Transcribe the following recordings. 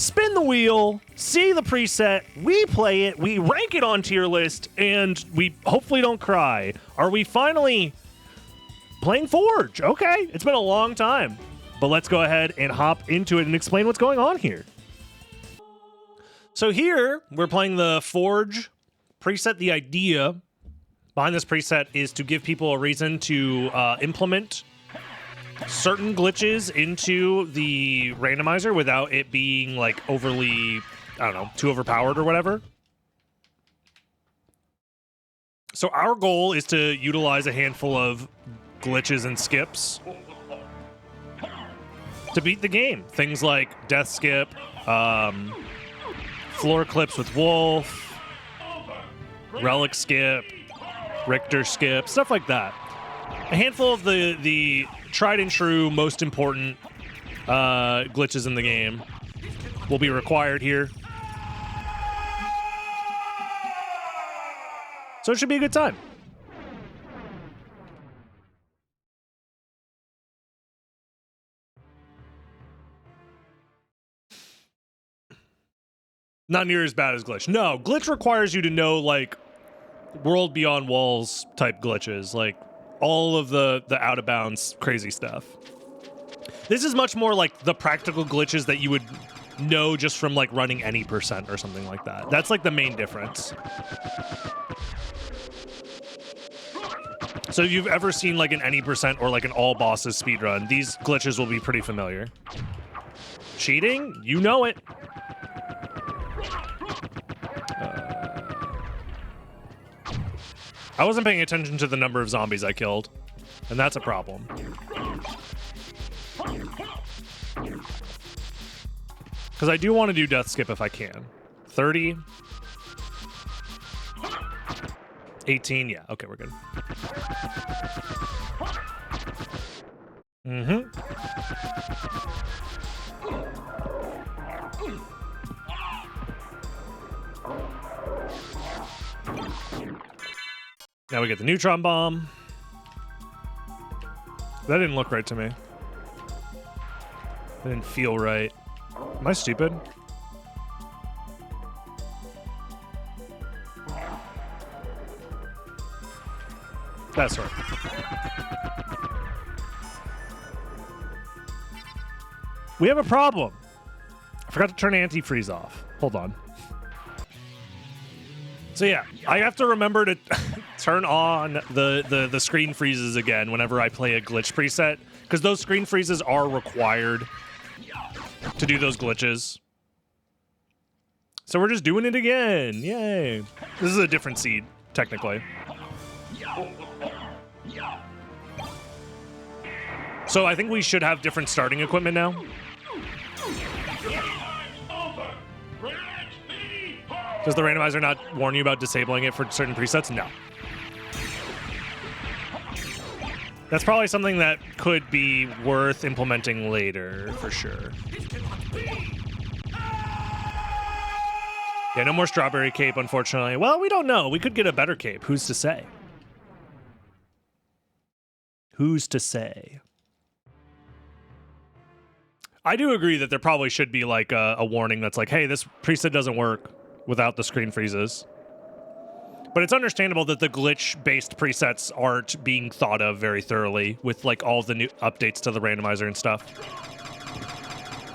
spin the wheel, see the preset, we play it, we rank it on tier list, and we hopefully don't cry. Are we finally playing Forge? Okay, it's been a long time. But let's go ahead and hop into it and explain what's going on here. So here, we're playing the Forge preset. The idea behind this preset is to give people a reason to implement certain glitches into the randomizer without it being like overly, I don't know, too overpowered or whatever. So our goal is to utilize a handful of glitches and skips to beat the game. Things like death skip, floor clips with Wolf, relic skip, Richter skip, stuff like that. A handful of the tried and true, most important glitches in the game will be required here. So it should be a good time. Not near as bad as Glitch. No, Glitch requires you to know, like, World Beyond Walls type glitches, like all of the out of bounds crazy stuff. This is much more like the practical glitches that you would know just from like running any percent or something like that. That's like the main difference. So if you've ever seen like an any percent or like an all bosses speedrun, these glitches will be pretty familiar. Cheating? You know it. I wasn't paying attention to the number of zombies I killed, and that's a problem. Because I do want to do death skip if I can. 30. 18, yeah, okay, we're good. Now we get the neutron bomb. That didn't look right to me. That didn't feel right. Am I stupid? That's right. We have a problem. I forgot to turn antifreeze off. Hold on. So yeah, I have to remember to turn on the screen freezes again whenever I play a glitch preset, because those screen freezes are required to do those glitches. So we're just doing it again. Yay. This is a different seed, technically. So I think we should have different starting equipment now. Does the randomizer not warn you about disabling it for certain presets? No. That's probably something that could be worth implementing later, for sure. Yeah, no more strawberry cape, unfortunately. Well, we don't know. We could get a better cape. Who's to say? Who's to say? I do agree that there probably should be like a warning that's like, hey, this preset doesn't work without the screen freezes. But it's understandable that the glitch-based presets aren't being thought of very thoroughly with like all the new updates to the randomizer and stuff.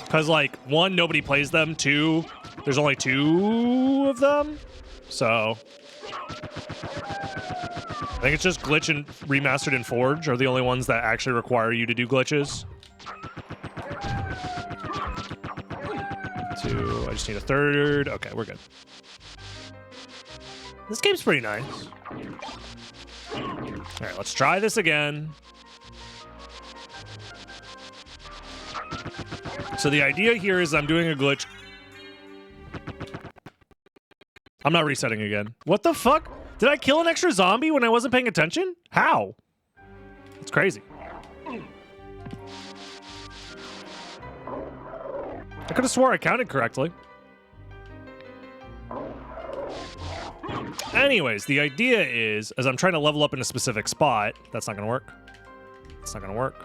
Because like, one, nobody plays them. Two, there's only 2 of them. So I think it's just Glitch and Remastered and Forge are the only ones that actually require you to do glitches. 2, I just need a 3rd. Okay, we're good. This game's pretty nice. All right, let's try this again. So the idea here is I'm doing a glitch. I'm not resetting again. What the fuck? Did I kill an extra zombie when I wasn't paying attention? How? It's crazy. I could have swore I counted correctly. Anyways, the idea is, as I'm trying to level up in a specific spot, that's not going to work. It's not going to work.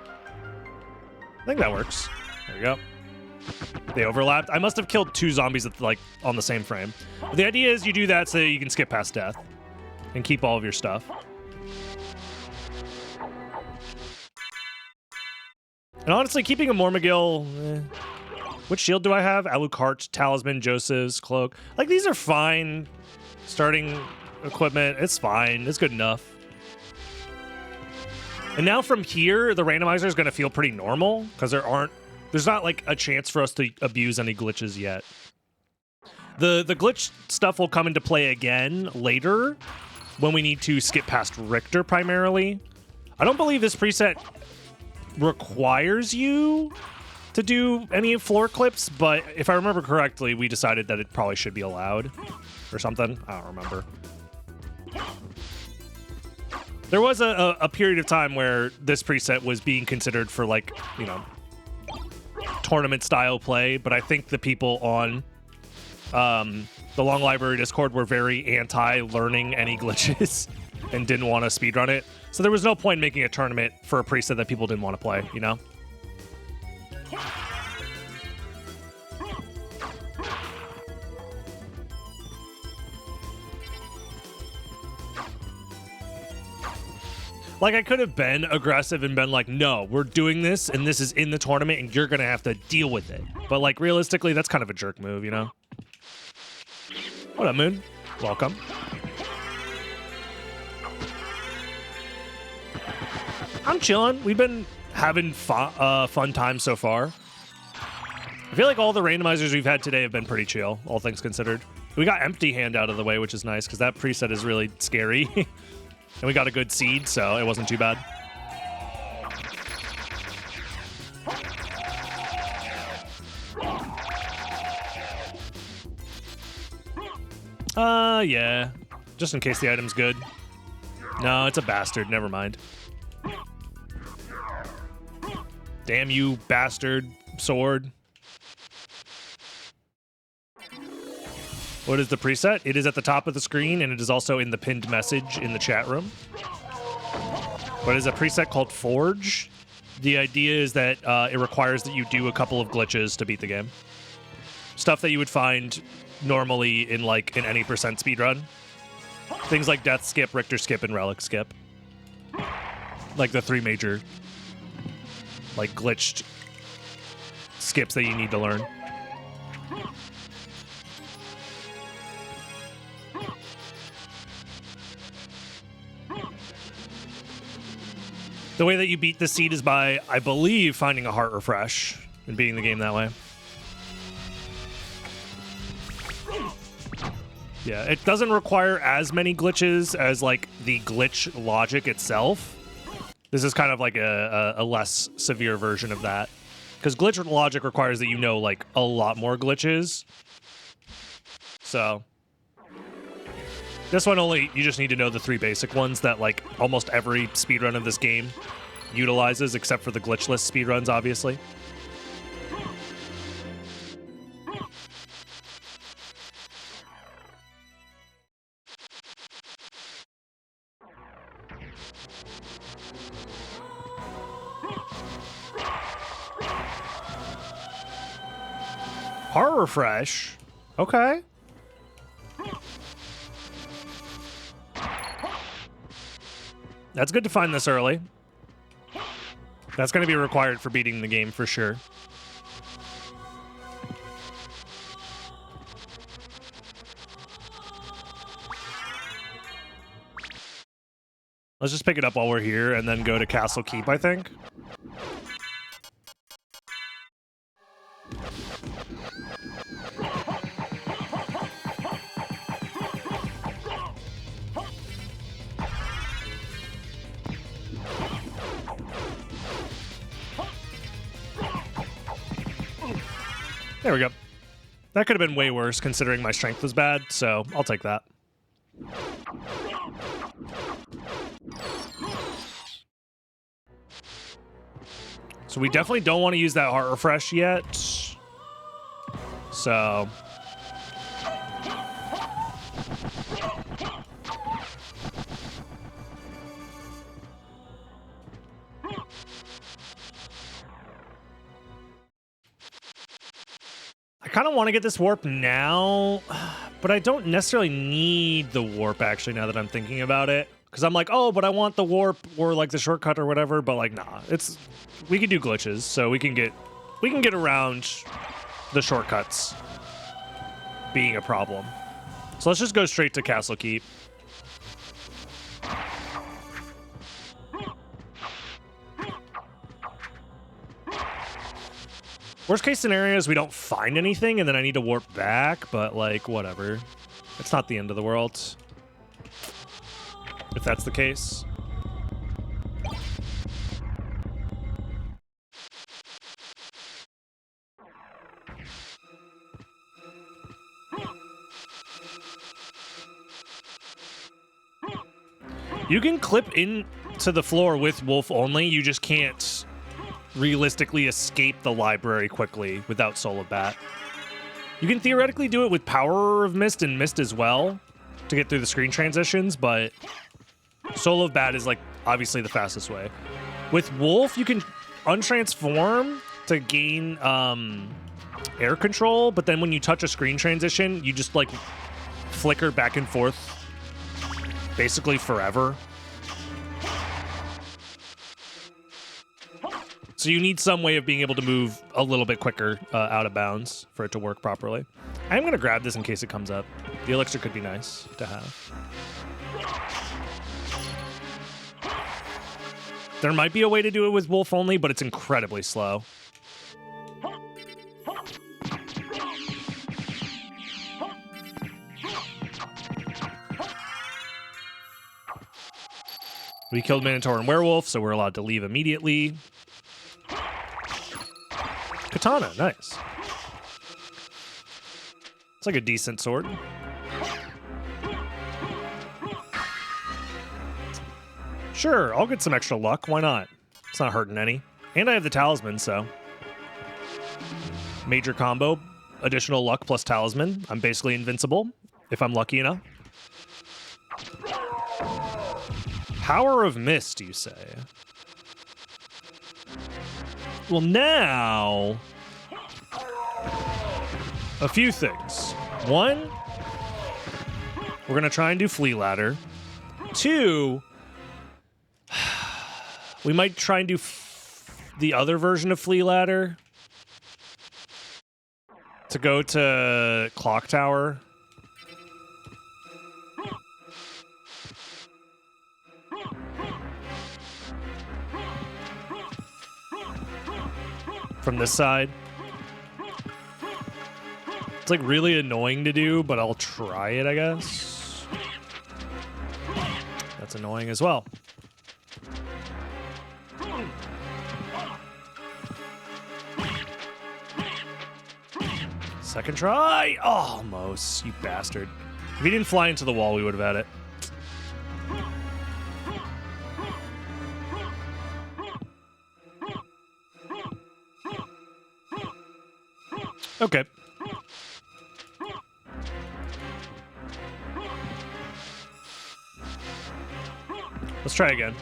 I think that works. There we go. They overlapped. I must have killed 2 zombies at, like, on the same frame. But the idea is you do that so you can skip past death and keep all of your stuff. And honestly, keeping a Mormagil... Which shield do I have? Alucard, Talisman, Joseph's, Cloak. Like, these are fine. Starting equipment, it's fine. It's good enough. And now from here, the randomizer is going to feel pretty normal because there's not like a chance for us to abuse any glitches yet. The glitch stuff will come into play again later when we need to skip past Richter primarily. I don't believe this preset requires you to do any floor clips, but if I remember correctly, we decided that it probably should be allowed or something. I don't remember. There was a period of time where this preset was being considered for, like, you know, tournament style play, but I think the people on the Long Library Discord were very anti-learning any glitches and didn't want to speedrun it. So there was no point in making a tournament for a preset that people didn't want to play, you know? Like, I could have been aggressive and been like, no, we're doing this, and this is in the tournament, and you're going to have to deal with it. But, like, realistically, that's kind of a jerk move, you know? What up, Moon? Welcome. I'm chilling. We've been having fun time so far. I feel like all the randomizers we've had today have been pretty chill, all things considered. We got Empty Hand out of the way, which is nice, because that preset is really scary. And we got a good seed, so it wasn't too bad. Yeah. Just in case the item's good. No, it's a bastard. Never mind. Damn you, bastard sword. What is the preset? It is at the top of the screen, and it is also in the pinned message in the chat room. But it's a preset called Forge. The idea is that it requires that you do a couple of glitches to beat the game. Stuff that you would find normally in, like, an any percent speedrun. Things like Death Skip, Richter Skip, and Relic Skip. Like the 3 major, like, glitched skips that you need to learn. The way that you beat the seed is by, I believe, finding a heart refresh and beating the game that way. Yeah, it doesn't require as many glitches as, like, the glitch logic itself. This is kind of like a less severe version of that. Because glitch logic requires that you know, like, a lot more glitches. So this one you just need to know the 3 basic ones that, like, almost every speedrun of this game utilizes, except for the glitchless speedruns, obviously. Heart refresh? Okay. That's good to find this early. That's going to be required for beating the game for sure. Let's just pick it up while we're here and then go to Castle Keep, I think. There we go. That could have been way worse considering my strength was bad, so I'll take that. So we definitely don't want to use that heart refresh yet. So kind of want to get this warp now, but I don't necessarily need the warp actually now that I'm thinking about it. Because I'm like, oh, but I want the warp or like the shortcut or whatever. But like, nah, we can do glitches, so we can get around the shortcuts being a problem. So let's just go straight to Castle Keep. Worst case scenario is we don't find anything and then I need to warp back, but like, whatever. It's not the end of the world. If that's the case. You can clip into the floor with Wolf only, you just can't realistically escape the library quickly without Soul of Bat. You can theoretically do it with Power of Mist and Mist as well to get through the screen transitions, but Soul of Bat is like obviously the fastest way. With Wolf, you can untransform to gain air control, but then when you touch a screen transition, you just like flicker back and forth basically forever. So you need some way of being able to move a little bit quicker out of bounds for it to work properly. I'm going to grab this in case it comes up. The elixir could be nice to have. There might be a way to do it with Wolf only, but it's incredibly slow. We killed Minotaur and Werewolf, so we're allowed to leave immediately. Katana, nice. It's like a decent sword. Sure, I'll get some extra luck. Why not? It's not hurting any. And I have the talisman, so. Major combo, additional luck plus talisman. I'm basically invincible, if I'm lucky enough. Power of Mist, you say? Well, now, a few things. One, we're going to try and do Flea Ladder. Two, we might try and do the other version of Flea Ladder to go to Clock Tower. From this side. It's like really annoying to do, but I'll try it, I guess. That's annoying as well. Second try. Oh, almost, you bastard. If he didn't fly into the wall, we would have had it. Okay. Let's try again.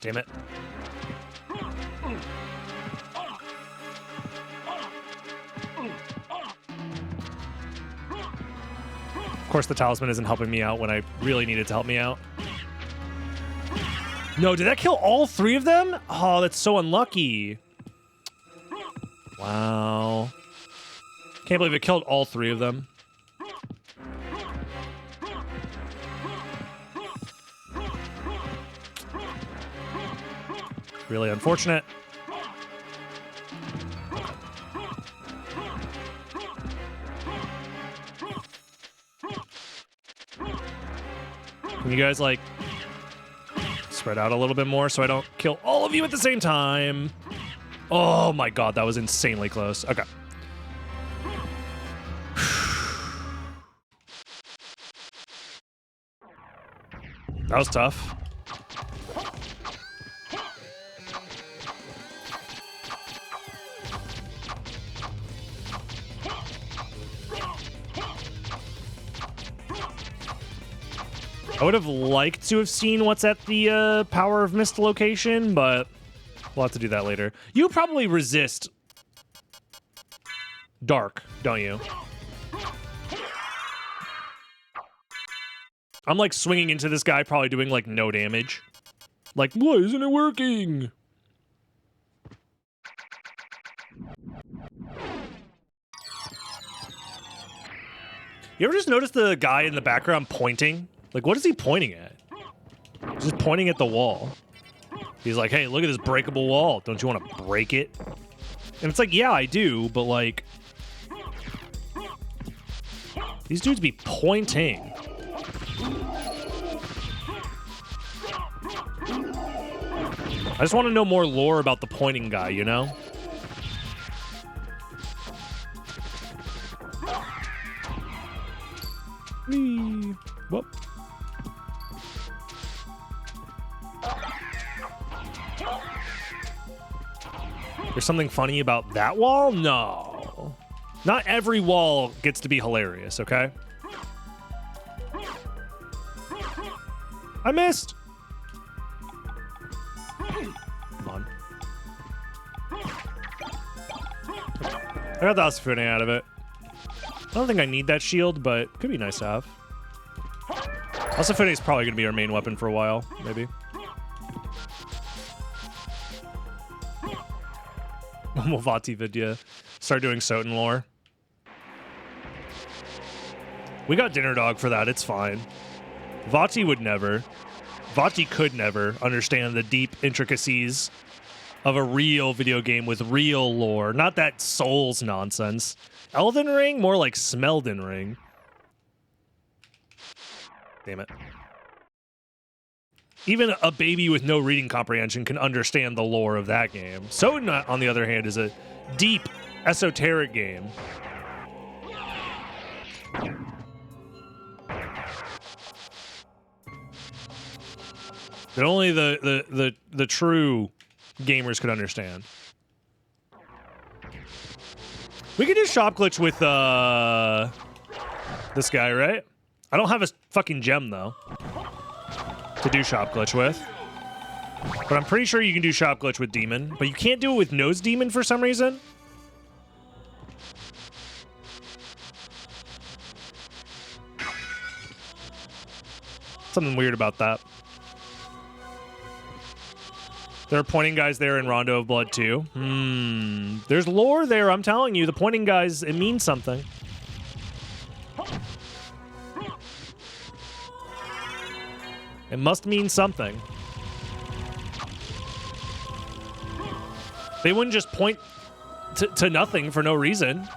Damn it. Of course, the talisman isn't helping me out when I really need it to help me out. No, did that kill all three of them? Oh, that's so unlucky. Wow. Can't believe it killed all three of them. Really unfortunate. Can you guys, like, spread out a little bit more so I don't kill all of you at the same time? Oh my god, that was insanely close. Okay. That was tough. I would have liked to have seen what's at the Power of Mist location, but we'll have to do that later. You probably resist dark, don't you? I'm like swinging into this guy, probably doing like no damage. Like, why isn't it working? You ever just notice the guy in the background pointing? Like, what is he pointing at? He's just pointing at the wall. He's like, hey, look at this breakable wall. Don't you want to break it? And it's like, yeah, I do, but like... these dudes be pointing. I just want to know more lore about the pointing guy, you know? Whee. Whoop. There's something funny about that wall? No. Not every wall gets to be hilarious, okay? I missed. Come on. I got the Asafune out of it. I don't think I need that shield, but it could be nice to have. Asafune is probably going to be our main weapon for a while, maybe. Vati Vidya. Start doing SotN lore. We got Dinner Dog for that, it's fine. Vati would never. Vati could never understand the deep intricacies of a real video game with real lore. Not that Souls nonsense. Elden Ring? More like Smelden Ring. Damn it. Even a baby with no reading comprehension can understand the lore of that game. SotN, on the other hand, is a deep, esoteric game. That only the true gamers could understand. We could do shop glitch with this guy, right? I don't have a fucking gem though to do shop glitch with. But I'm pretty sure you can do shop glitch with Demon, but you can't do it with Nose Demon for some reason. Something weird about that. There are pointing guys there in Rondo of Blood too. There's lore there, I'm telling you. The pointing guys, it means something. It must mean something. They wouldn't just point to nothing for no reason.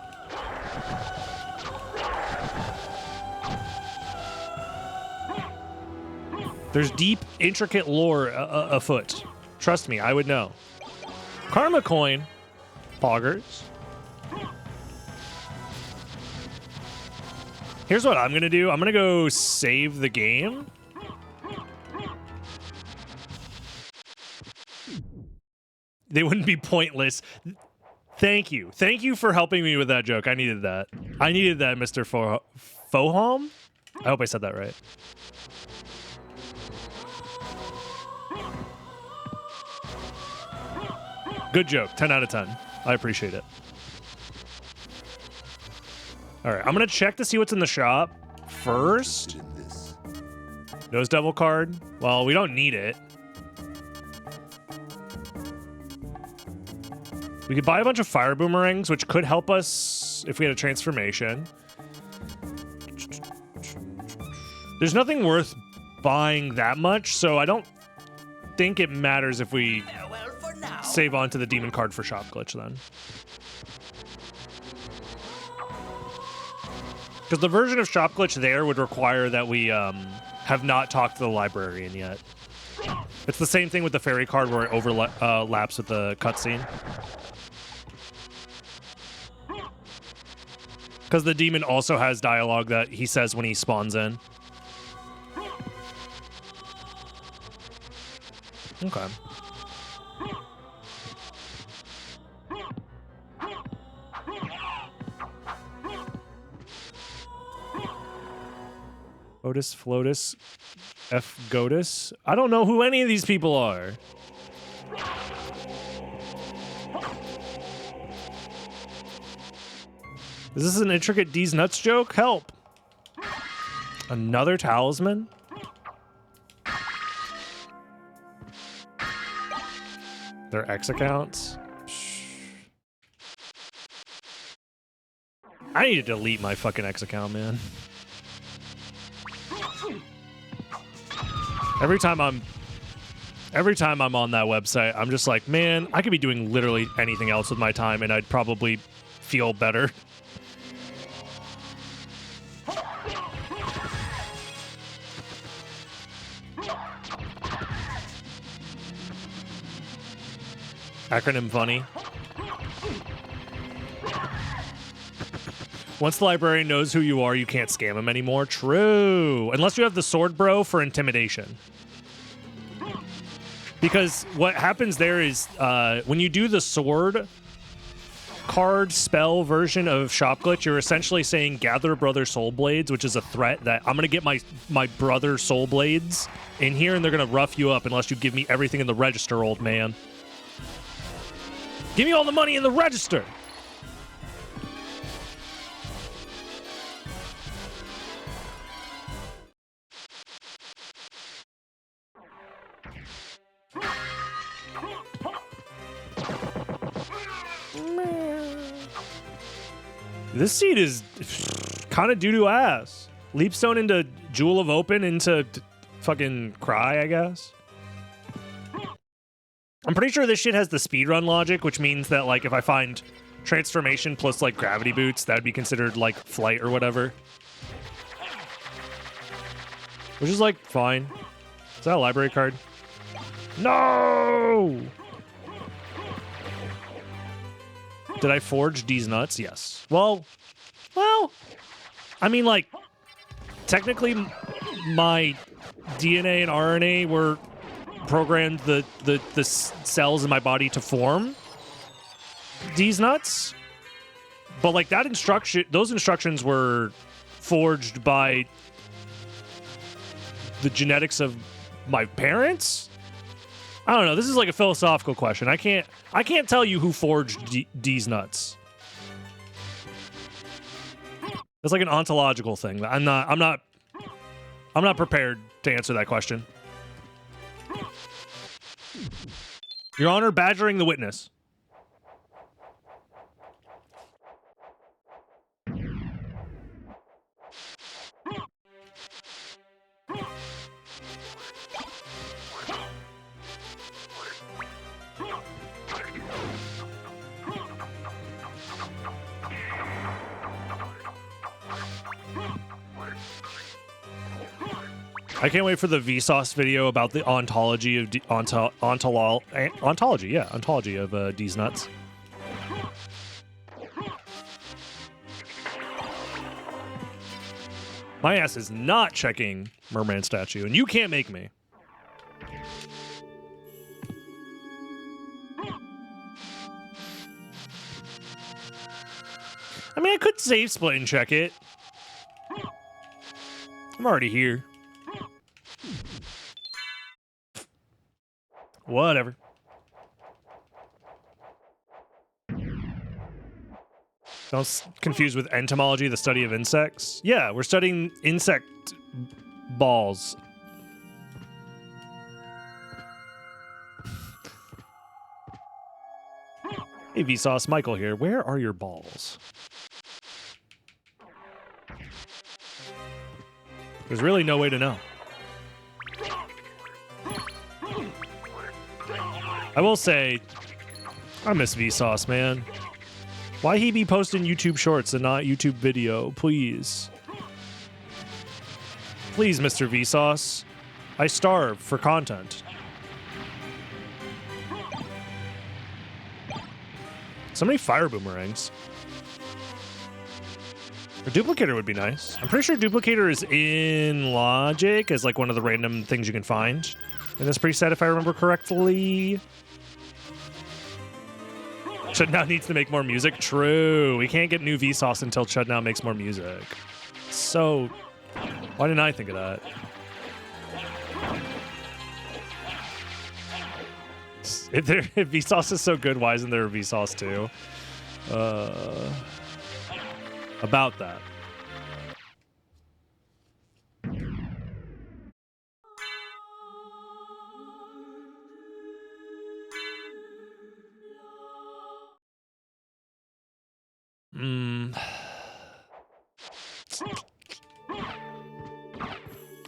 There's deep, intricate lore afoot. Trust me, I would know. Karma coin. Poggers. Here's what I'm going to do. I'm going to go save the game. They wouldn't be pointless. Thank you. Thank you for helping me with that joke. I needed that. I needed that, Mr. Fohom. I hope I said that right. Good joke. 10 out of 10. I appreciate it. All right. I'm going to check to see what's in the shop first. Nose Devil card. Well, we don't need it. We could buy a bunch of fire boomerangs, which could help us if we had a transformation. There's nothing worth buying that much, so I don't think it matters if we save on to the demon card for shop glitch then. Because the version of shop glitch there would require that we have not talked to the librarian yet. It's the same thing with the fairy card where it overlaps with the cutscene. Because the demon also has dialogue that he says when he spawns in. Okay. Flotus. F. Godis. I don't know who any of these people are. Is this an intricate D's nuts joke? Help. Another talisman? Their X accounts? I need to delete my fucking X account, man. Every time I'm on that website, I'm just like, man, I could be doing literally anything else with my time and I'd probably feel better. Acronym funny. Once the librarian knows who you are, you can't scam him anymore. True. Unless you have the sword bro for intimidation. Because what happens there is when you do the sword card spell version of Shop Glitch, you're essentially saying gather brother soul blades, which is a threat that I'm going to get my brother soul blades in here and they're going to rough you up unless you give me everything in the register, old man. Give me all the money in the register. This seed is kind of doo-doo ass. Leapstone into Jewel of Open into fucking Cry, I guess. I'm pretty sure this shit has the speedrun logic, which means that, like, if I find transformation plus, like, gravity boots, that would be considered, like, flight or whatever. Which is, like, fine. Is that a library card? No! Did I forge D's nuts? Yes. Well, I mean, like, technically my DNA and RNA were programmed the cells in my body to form D's nuts, but like those instructions were forged by the genetics of my parents. I don't know. This is like a philosophical question. I can't tell you who forged D's nuts. It's like an ontological thing. I'm not prepared to answer that question. Your Honor, badgering the witness. I can't wait for the Vsauce video about the ontology of ontology of D's nuts. My ass is not checking Merman statue, and you can't make me. I mean, I could save split and check it. I'm already here. Whatever. Don't confuse with entomology, the study of insects. Yeah, we're studying insect balls. Hey, Vsauce, Michael here. Where are your balls? There's really no way to know. I will say, I miss Vsauce, man. Why he be posting YouTube shorts and not YouTube video? Please. Please, Mr. Vsauce. I starve for content. So many fire boomerangs. A duplicator would be nice. I'm pretty sure duplicator is in logic as like one of the random things you can find in this preset, if I remember correctly. Chudnow needs to make more music. True. We can't get new Vsauce until Chudnow makes more music. So, why didn't I think of that? If Vsauce is so good, why isn't there a Vsauce too? About that.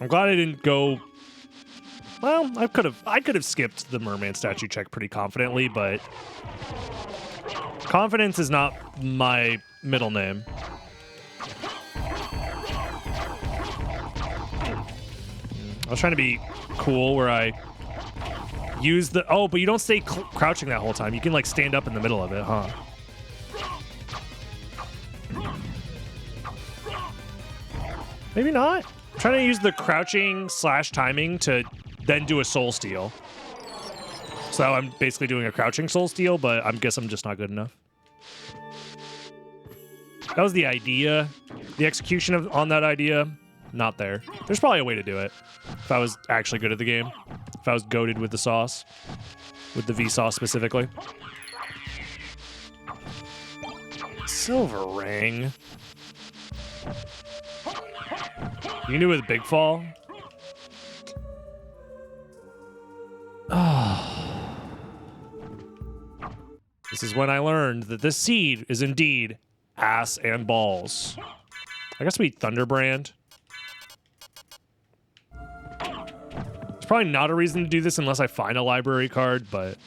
I'm glad I didn't go. Well, I could have skipped the merman statue check pretty confidently, but confidence is not my middle name. I was trying to be cool where I use the... Oh, but you don't stay crouching that whole time. You can, like, stand up in the middle of it, huh? Maybe not. I'm trying to use the crouching / timing to then do a soul steal. So I'm basically doing a crouching soul steal, but I guess I'm just not good enough. That was the idea. The execution on that idea, not there. There's probably a way to do it. If I was actually good at the game. If I was goated with the sauce. With the Vsauce specifically. Silver ring. You knew with Big Fall? Oh. This is when I learned that this seed is indeed ass and balls. I guess we eat Thunderbrand. There's probably not a reason to do this unless I find a library card, but...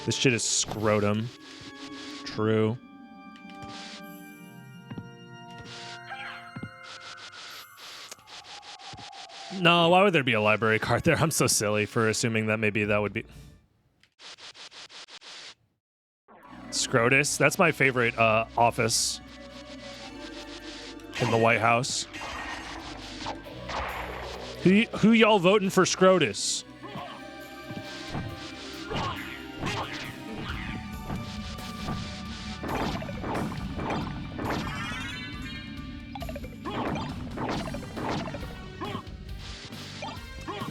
This shit is scrotum. True. No, why would there be a library card there? I'm so silly for assuming that maybe that would be... Scrotus. That's my favorite office in the White House. Who y'all voting for Scrotus?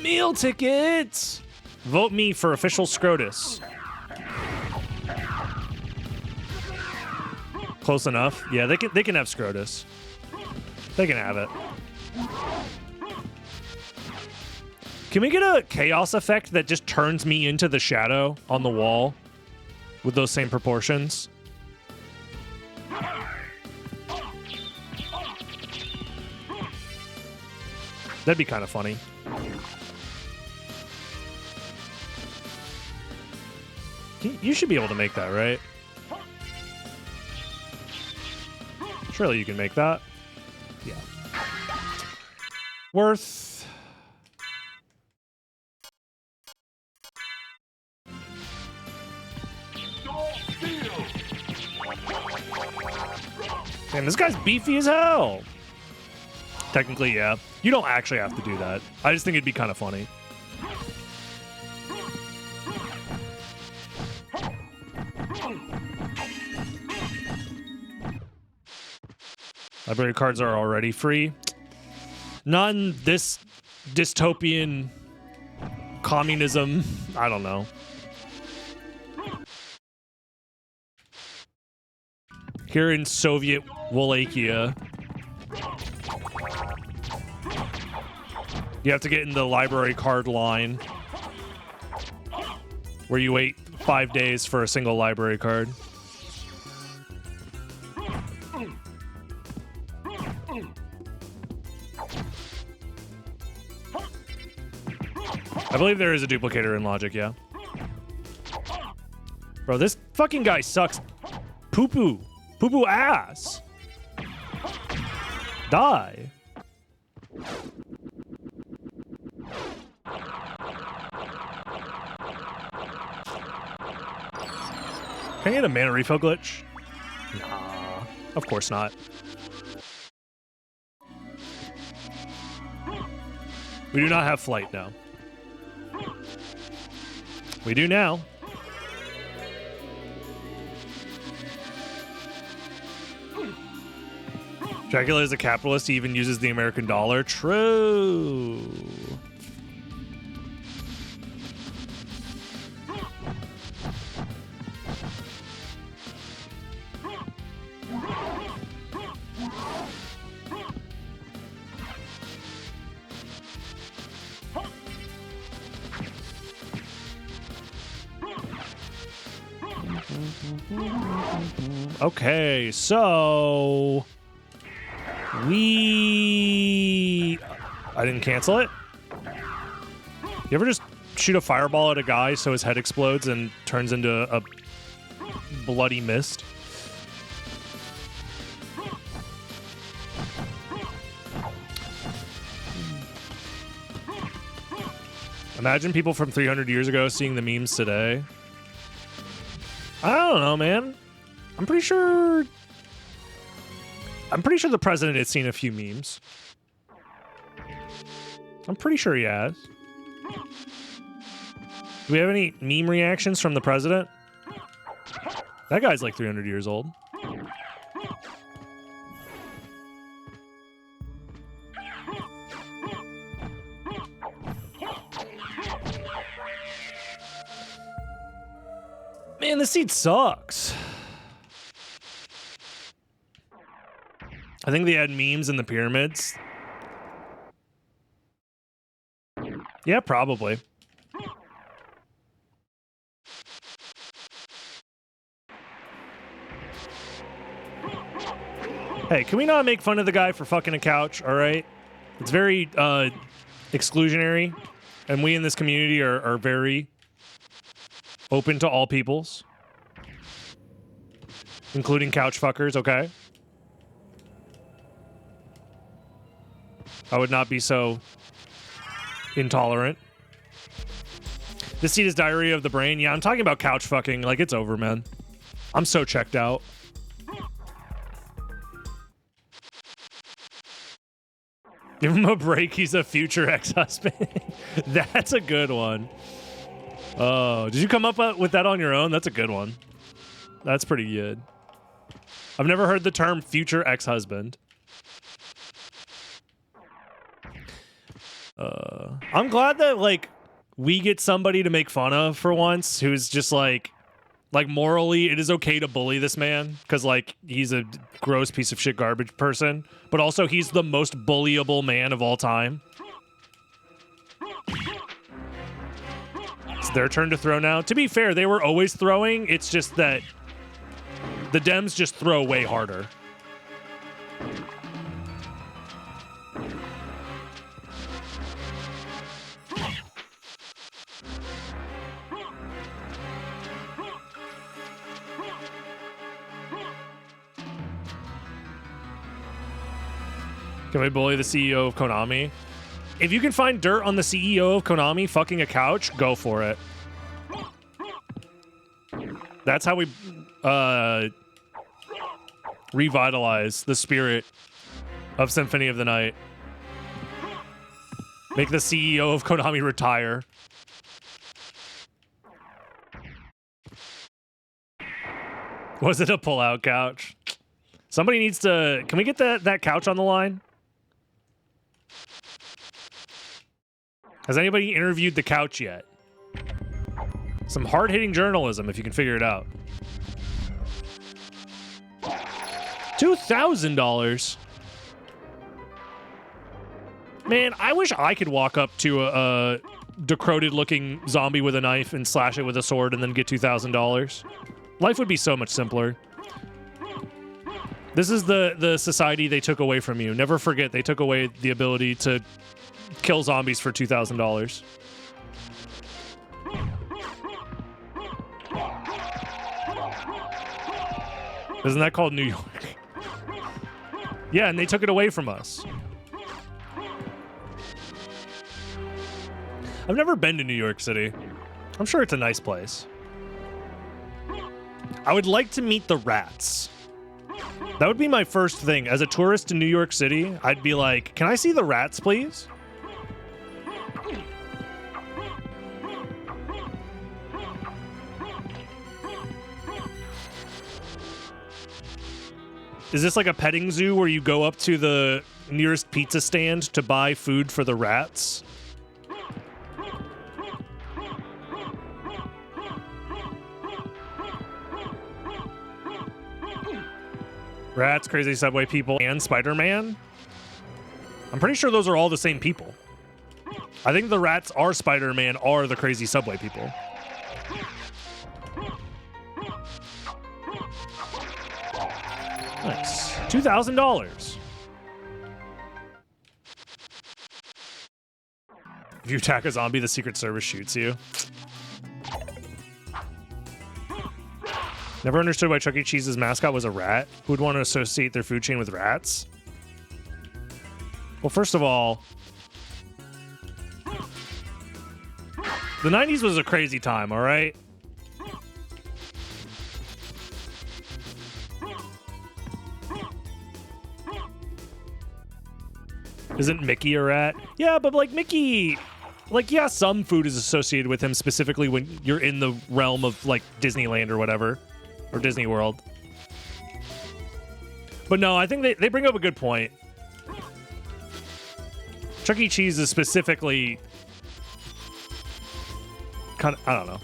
Meal tickets! Vote me for official Scrotus. Close enough. Yeah, they can have Scrotus. They can have it. Can we get a chaos effect that just turns me into the shadow on the wall with those same proportions? That'd be kind of funny. You should be able to make that, right? Surely you can make that. Yeah. Worth. Man, this guy's beefy as hell. Technically, yeah. You don't actually have to do that. I just think it'd be kind of funny. Library cards are already free. Not in this dystopian communism. I don't know. Here in Soviet Wallachia, you have to get in the library card line where you wait 5 days for a single library card. I believe there is a duplicator in Logic, yeah. Bro, this fucking guy sucks. Poo-poo. Poo-poo ass. Die. Can I get a mana refill glitch? Nah, of course not. We do not have flight now. We do now. Dracula is a capitalist. He even uses the American dollar. True. Okay, so I didn't cancel it. You ever just shoot a fireball at a guy so his head explodes and turns into a bloody mist? Imagine people from 300 years ago seeing the memes today. I don't know, man. I'm pretty sure the president has seen a few memes. I'm pretty sure he has. Do we have any meme reactions from the president? That guy's like 300 years old. Man, this seat sucks. I think they had memes in the pyramids. Yeah, probably. Hey, can we not make fun of the guy for fucking a couch, all right? It's very exclusionary, and we in this community are very open to all peoples, including couch fuckers, okay? I would not be so intolerant. This seat is diarrhea of the brain. Yeah, I'm talking about couch fucking. Like, it's over, man. I'm so checked out. Give him a break. He's a future ex-husband. That's a good one. Oh, did you come up with that on your own? That's a good one. That's pretty good. I've never heard the term future ex-husband. I'm glad that, like, we get somebody to make fun of for once who's just like morally, it is okay to bully this man because, like, he's a gross piece of shit garbage person, but also he's the most bullyable man of all time. It's their turn to throw now. To be fair, they were always throwing. It's just that the Dems just throw way harder. Can we bully the CEO of Konami? If you can find dirt on the CEO of Konami fucking a couch, go for it. That's how we revitalize the spirit of Symphony of the Night. Make the CEO of Konami retire. Was it a pull-out couch? Somebody needs to... Can we get that couch on the line? Has anybody interviewed the couch yet? Some hard-hitting journalism, if you can figure it out. $2,000. Man, I wish I could walk up to a decrepit-looking zombie with a knife and slash it with a sword and then get $2,000. Life would be so much simpler. This is the society they took away from you. Never forget, they took away the ability to kill zombies for $2,000. Isn't that called New York? Yeah, and they took it away from us. I've never been to New York City. I'm sure it's a nice place. I would like to meet the rats. That would be my first thing. As a tourist to New York City, I'd be like, can I see the rats, please? Is this like a petting zoo where you go up to the nearest pizza stand to buy food for the rats? Rats, crazy subway people, and Spider-Man? I'm pretty sure those are all the same people. I think the rats are Spider-Man, are the crazy subway people. Nice. $2,000. If you attack a zombie, the Secret Service shoots you. Never understood why Chuck E. Cheese's mascot was a rat. Who would want to associate their food chain with rats? Well, first of all, the 90s was a crazy time, all right? Isn't Mickey a rat? Yeah, but like Mickey, like, yeah, some food is associated with him specifically when you're in the realm of like Disneyland or whatever, or Disney World. But no, I think they bring up a good point. Chuck E. Cheese is specifically kind of, I don't know.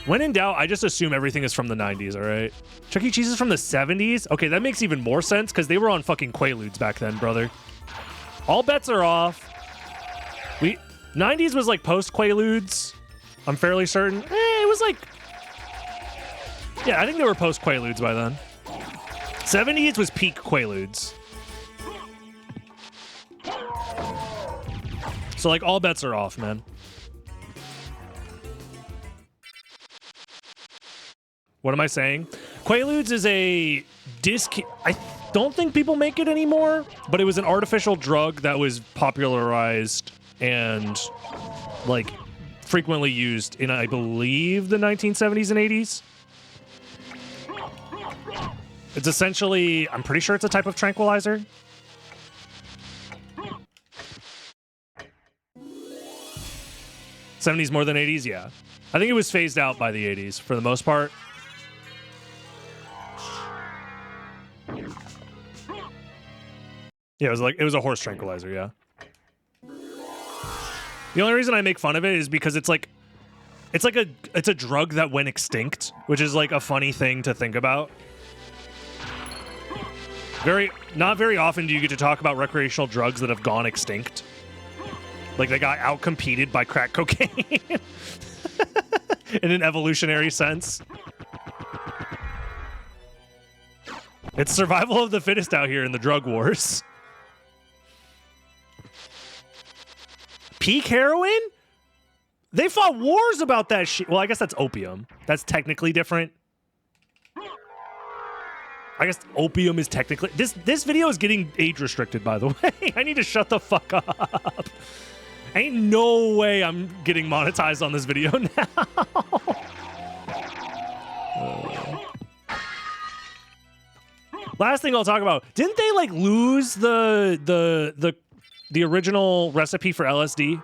When in doubt, I just assume everything is from the 90s, all right? Chuck E. Cheese is from the 70s? Okay, that makes even more sense because they were on fucking Quaaludes back then, brother. All bets are off. 90s was like post-Quaaludes. I'm fairly certain. It was like... Yeah, I think they were post-Quaaludes by then. 70s was peak Quaaludes. So, like, all bets are off, man. What am I saying? Quaaludes is a disc... I don't think people make it anymore, but it was an artificial drug that was popularized and, like, frequently used in, I believe, the 1970s and 80s. It's essentially... I'm pretty sure it's a type of tranquilizer. '70s more than '80s, yeah. I think it was phased out by the '80s for the most part. Yeah, it was a horse tranquilizer, yeah. The only reason I make fun of it is because it's a drug that went extinct, which is like a funny thing to think about. Not very often do you get to talk about recreational drugs that have gone extinct. Like they got outcompeted by crack cocaine in an evolutionary sense. It's survival of the fittest out here in the drug wars. Peak heroin? They fought wars about that shit. Well, I guess that's opium. That's technically different. I guess opium is technically... This video is getting age restricted, by the way. I need to shut the fuck up. Ain't no way I'm getting monetized on this video now. Last thing I'll talk about. Didn't they like lose the original recipe for LSD?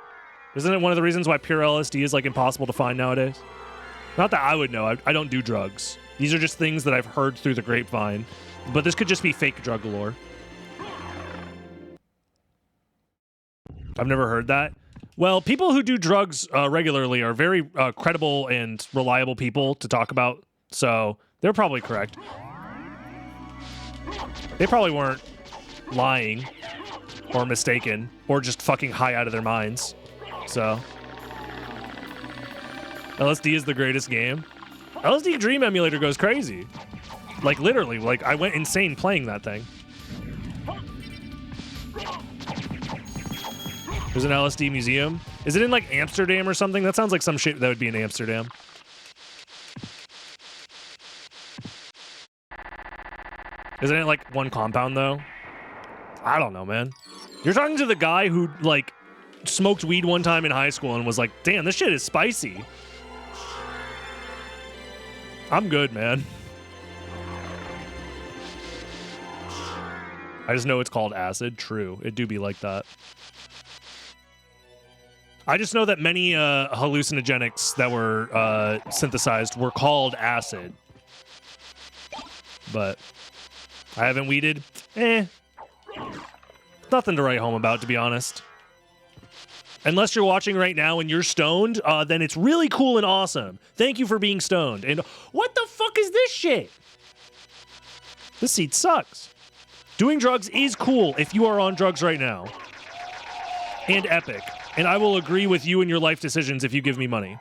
Isn't it one of the reasons why pure LSD is like impossible to find nowadays? Not that I would know. I don't do drugs. These are just things that I've heard through the grapevine. But this could just be fake drug lore. I've never heard that. Well, people who do drugs regularly are very credible and reliable people to talk about. So they're probably correct. They probably weren't lying or mistaken or just fucking high out of their minds. So LSD is the greatest game. LSD Dream Emulator goes crazy. Like literally, like I went insane playing that thing. There's an LSD museum. Is it in like Amsterdam or something? That sounds like some shit that would be in Amsterdam. Isn't it like one compound though? I don't know, man. You're talking to the guy who like smoked weed one time in high school and was like, damn, this shit is spicy. I'm good, man. I just know it's called acid. True. It do be like that. I just know that many hallucinogenics that were synthesized were called acid. but I haven't weeded. Nothing to write home about, to be honest. Unless you're watching right now and you're stoned, then it's really cool and awesome. Thank you for being stoned. And what the fuck is this shit? This seat sucks. Doing drugs is cool if you are on drugs right now. And epic. And I will agree with you and your life decisions if you give me money.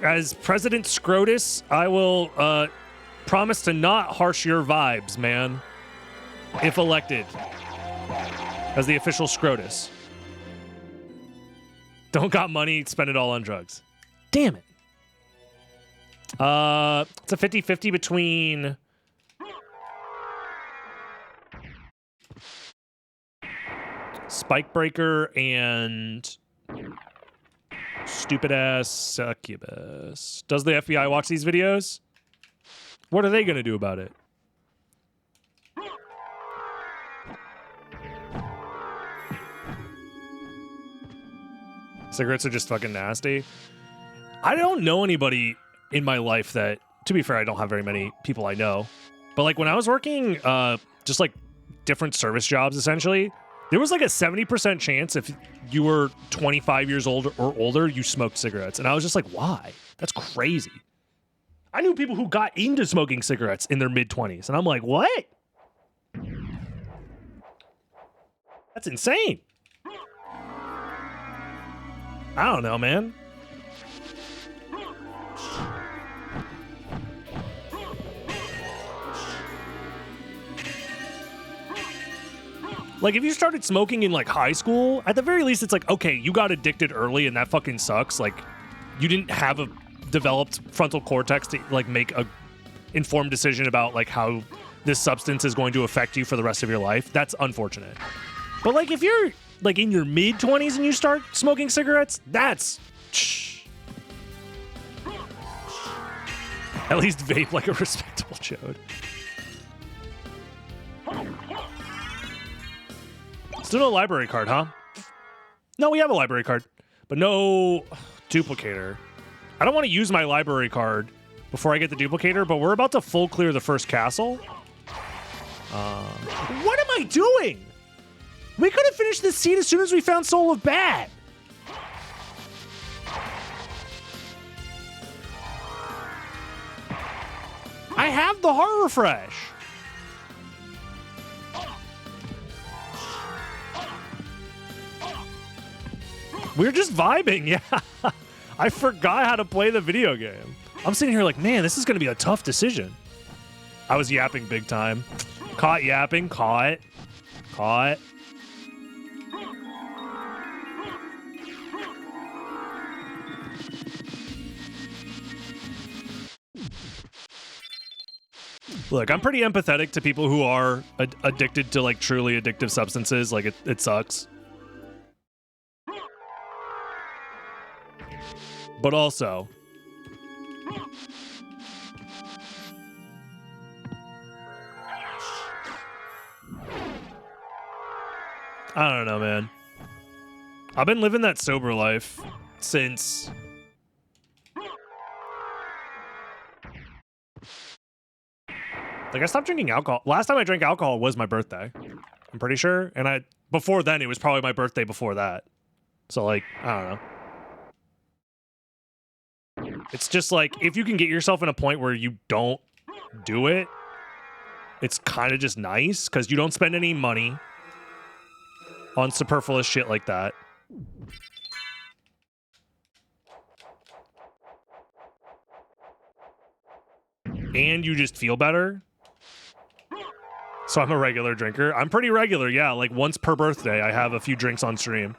As President Scrotus, I will promise to not harsh your vibes, man, if elected as the official Scrotus. Don't got money, spend it all on drugs. Damn it. It's a 50-50 between Spike Breaker and stupid ass succubus. Does the FBI watch these videos? What are they gonna do about it? Cigarettes are just fucking nasty. I don't know anybody in my life that, to be fair, I don't have very many people I know. But like when I was working just like different service jobs, essentially, there was like a 70% chance if you were 25 years old or older, you smoked cigarettes. And I was just like, why? That's crazy. I knew people who got into smoking cigarettes in their mid-20s. And I'm like, what? That's insane. I don't know, man. Like, if you started smoking in, like, high school, at the very least, it's like, okay, you got addicted early, and that fucking sucks. Like, you didn't have a developed frontal cortex to, like, make a informed decision about, like, how this substance is going to affect you for the rest of your life. That's unfortunate. But, like, if you're, like, in your mid-20s and you start smoking cigarettes, that's... At least vape like a respectable chode. Still no library card, huh? No, we have a library card, but no duplicator. I don't want to use my library card before I get the duplicator, but we're about to full clear the first castle. What am I doing? We could have finished this seed as soon as we found Soul of Bat. I have the heart refresh. We're just vibing, yeah. I forgot how to play the video game. I'm sitting here like, man, this is going to be a tough decision. I was yapping big time. Caught yapping, caught. Caught. Look, I'm pretty empathetic to people who are addicted to, like, truly addictive substances. Like, it sucks. But also, I don't know, man. I've been living that sober life since... Like, I stopped drinking alcohol. Last time I drank alcohol was my birthday. I'm pretty sure. And before then, it was probably my birthday before that. So, like, I don't know. It's just like, if you can get yourself in a point where you don't do it, it's kind of just nice because you don't spend any money on superfluous shit like that. And you just feel better. So I'm a regular drinker. I'm pretty regular, yeah. Like once per birthday, I have a few drinks on stream.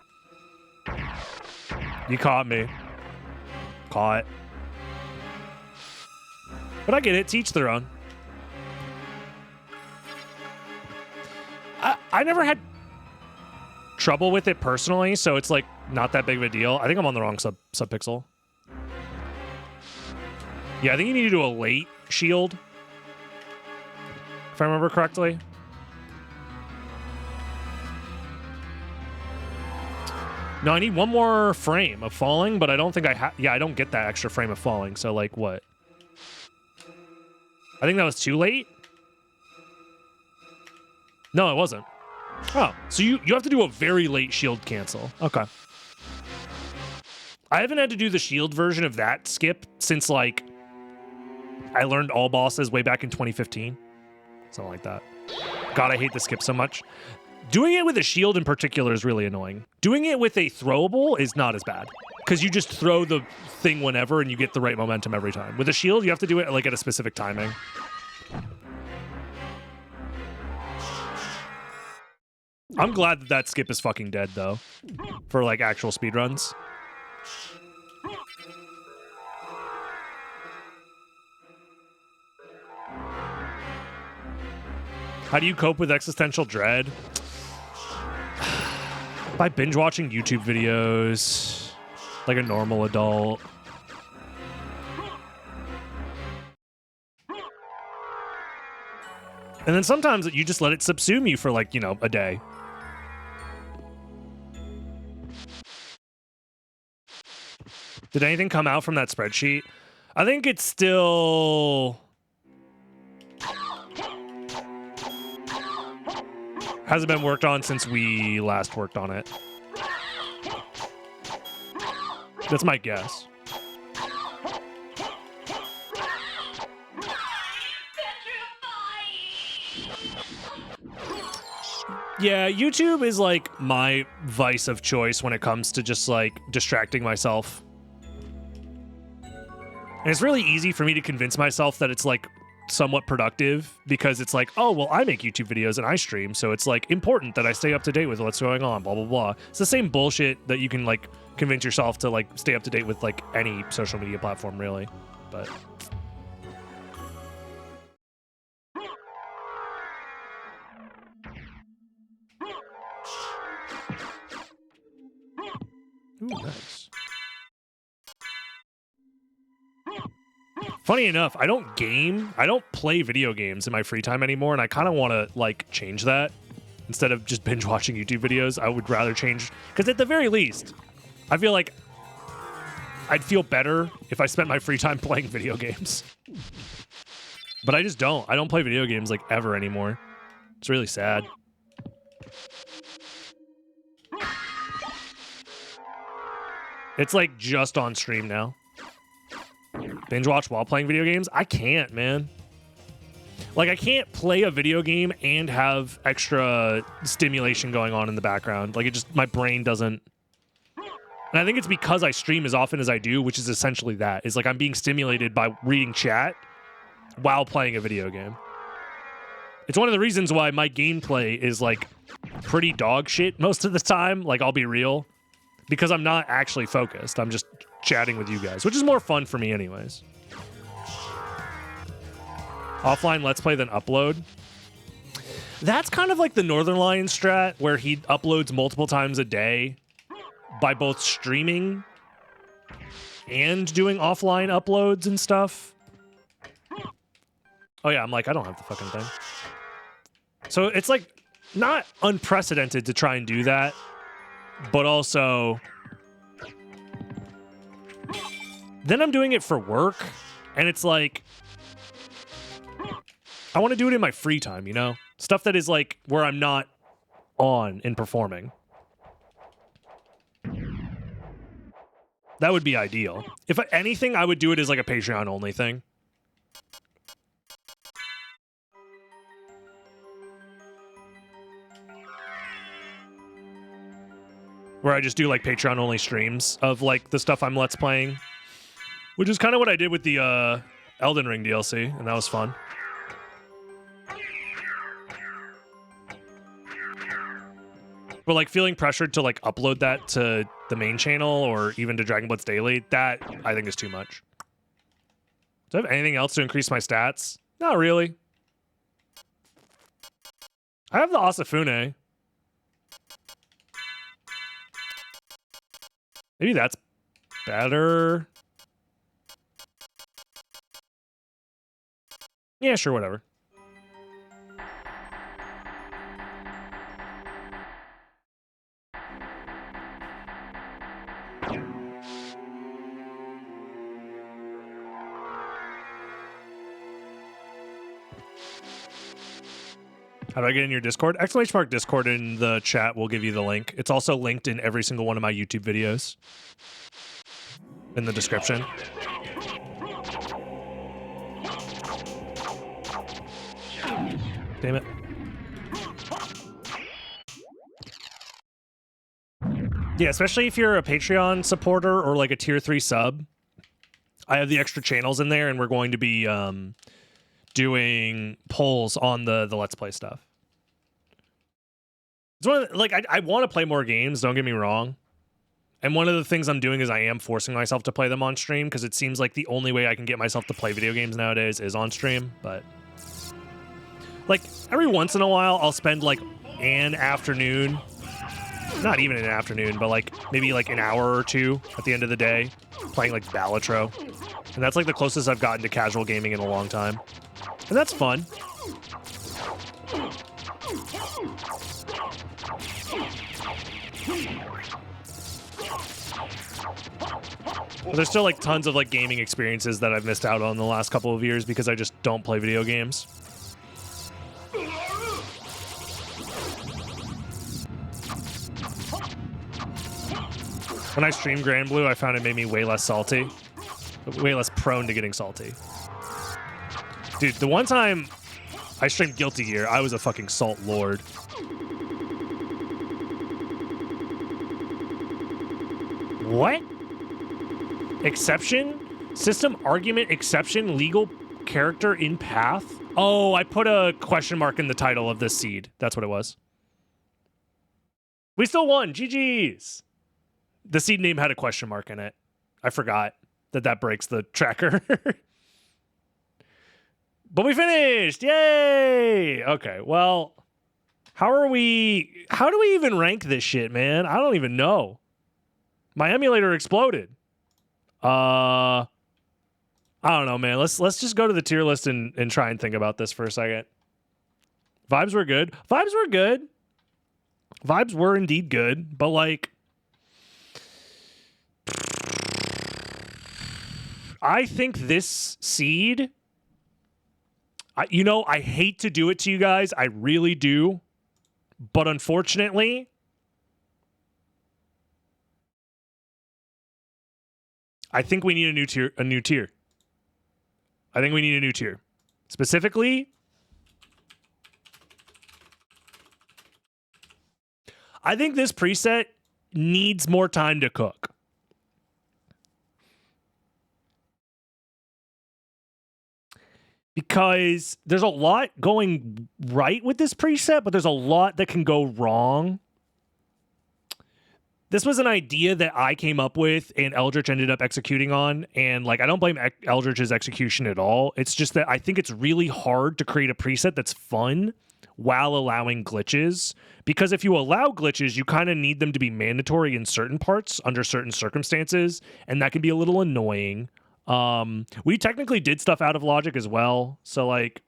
You caught me. Caught. But I get it. To each their own. I never had trouble with it personally, so it's like not that big of a deal. I think I'm on the wrong subpixel. Yeah, I think you need to do a late shield, if I remember correctly. No, I need one more frame of falling, but I don't think I have... Yeah, I don't get that extra frame of falling, so, like, what? I think that was too late? No, it wasn't. Oh, so you have to do a very late shield cancel. Okay. I haven't had to do the shield version of that skip since, like, I learned all bosses way back in 2015. Something like that. God, I hate the skip so much. Doing it with a shield in particular is really annoying. Doing it with a throwable is not as bad, because you just throw the thing whenever and you get the right momentum every time. With a shield, you have to do it like at a specific timing. I'm glad that that skip is fucking dead, though, for like actual speedruns. How do you cope with existential dread? By binge watching YouTube videos, like a normal adult. And then sometimes you just let it subsume you for, like, you know, a day. Did anything come out from that spreadsheet? I think it's still... hasn't been worked on since we last worked on it. That's my guess. Yeah, YouTube is like my vice of choice when it comes to just like distracting myself. And it's really easy for me to convince myself that it's like somewhat productive because it's like, oh, well, I make YouTube videos and I stream, so it's like important that I stay up to date with what's going on, blah, blah, blah. It's the same bullshit that you can like convince yourself to like stay up to date with like any social media platform, really. But ooh, nice. Funny enough, I don't play video games in my free time anymore, and I kind of want to like change that. Instead of just binge watching YouTube videos, I would rather change, because at the very least, I feel like I'd feel better if I spent my free time playing video games. But I just don't. I don't play video games like ever anymore. It's really sad. It's like just on stream now. Binge watch while playing video games? I can't, man. Like, I can't play a video game and have extra stimulation going on in the background. Like, it just, my brain doesn't. And I think it's because I stream as often as I do, which is essentially that. Is like I'm being stimulated by reading chat while playing a video game. It's one of the reasons why my gameplay is like pretty dog shit most of the time. Like, I'll be real. Because I'm not actually focused. I'm just chatting with you guys, which is more fun for me anyways. Offline Let's Play then upload. That's kind of like the Northern Lion strat, where he uploads multiple times a day by both streaming and doing offline uploads and stuff. Oh yeah, I'm like, I don't have the fucking thing. So it's like not unprecedented to try and do that, but also then I'm doing it for work, and it's like I want to do it in my free time, you know? Stuff that is like where I'm not on and performing. That would be ideal. If anything, I would do it as like a Patreon only thing. Where I just do like Patreon only streams of like the stuff I'm Let's Playing. Which is kind of what I did with the Elden Ring DLC, and that was fun. But like feeling pressured to like upload that to the main channel or even to Dragon Blitz Daily, that I think is too much. Do I have anything else to increase my stats? Not really. I have the Asafune. Maybe that's better. Yeah, sure, whatever. How do I get in your Discord? Exclamation mark Discord in the chat will give you the link. It's also linked in every single one of my YouTube videos. In the description. Damn it. Yeah, especially if you're a Patreon supporter or like a tier 3 sub. I have the extra channels in there, and we're going to be doing polls on the Let's Play stuff. It's one of the, like I want to play more games, don't get me wrong. And one of the things I'm doing is I am forcing myself to play them on stream because it seems like the only way I can get myself to play video games nowadays is on stream. But like every once in a while, I'll spend like an afternoon, not even an afternoon, but like maybe like an hour or two at the end of the day playing like Balatro. And that's like the closest I've gotten to casual gaming in a long time. And that's fun. But there's still like tons of like gaming experiences that I've missed out on the last couple of years because I just don't play video games. When I streamed Grand Blue, I found it made me way less salty. Way less prone to getting salty. Dude, the one time I streamed Guilty Gear, I was a fucking salt lord. What? Exception? System argument exception legal character in path? Oh, I put a question mark in the title of this seed. That's what it was. We still won. GG's. The seed name had a question mark in it. I forgot that breaks the tracker. But we finished. Yay. Okay, well, how do we even rank this shit, man? I don't even know. My emulator exploded. I don't know, man. Let's just go to the tier list and try and think about this for a second. Vibes were good. Vibes were good. Vibes were indeed good, but like I think this seed, you know, I hate to do it to you guys. I really do. But unfortunately, I think we need a new tier. I think we need a new tier. Specifically, I think this preset needs more time to cook. Because there's a lot going right with this preset, but there's a lot that can go wrong. This was an idea that I came up with and Eldritch ended up executing on. And like, I don't blame Eldritch's execution at all. It's just that I think it's really hard to create a preset that's fun while allowing glitches. Because if you allow glitches, you kind of need them to be mandatory in certain parts under certain circumstances. And that can be a little annoying. We technically did stuff out of logic as well. So like,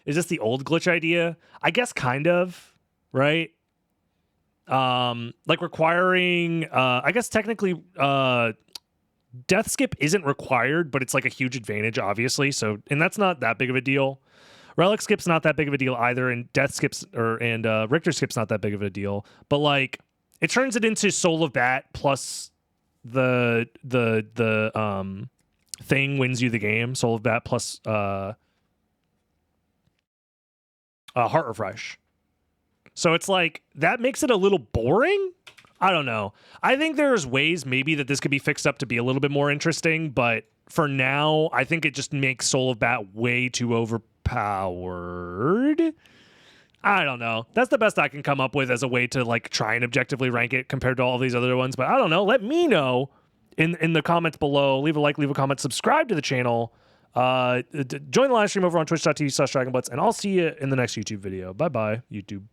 is this the old glitch idea? I guess kind of, right? Like requiring, I guess technically, death skip isn't required, but it's like a huge advantage, obviously. So, and that's not that big of a deal. Relic skip's not that big of a deal either, and death skips and Richter skip's not that big of a deal. But like, it turns it into Soul of Bat plus the thing wins you the game. Soul of Bat plus Heart Refresh. So it's like, that makes it a little boring? I don't know. I think there's ways maybe that this could be fixed up to be a little bit more interesting, but for now, I think it just makes Soul of Bat way too overpowered. I don't know. That's the best I can come up with as a way to like try and objectively rank it compared to all these other ones, but I don't know. Let me know in the comments below. Leave a like, leave a comment, subscribe to the channel. Join the live stream over on twitch.tv/dragonblitz, and I'll see you in the next YouTube video. Bye-bye, YouTube.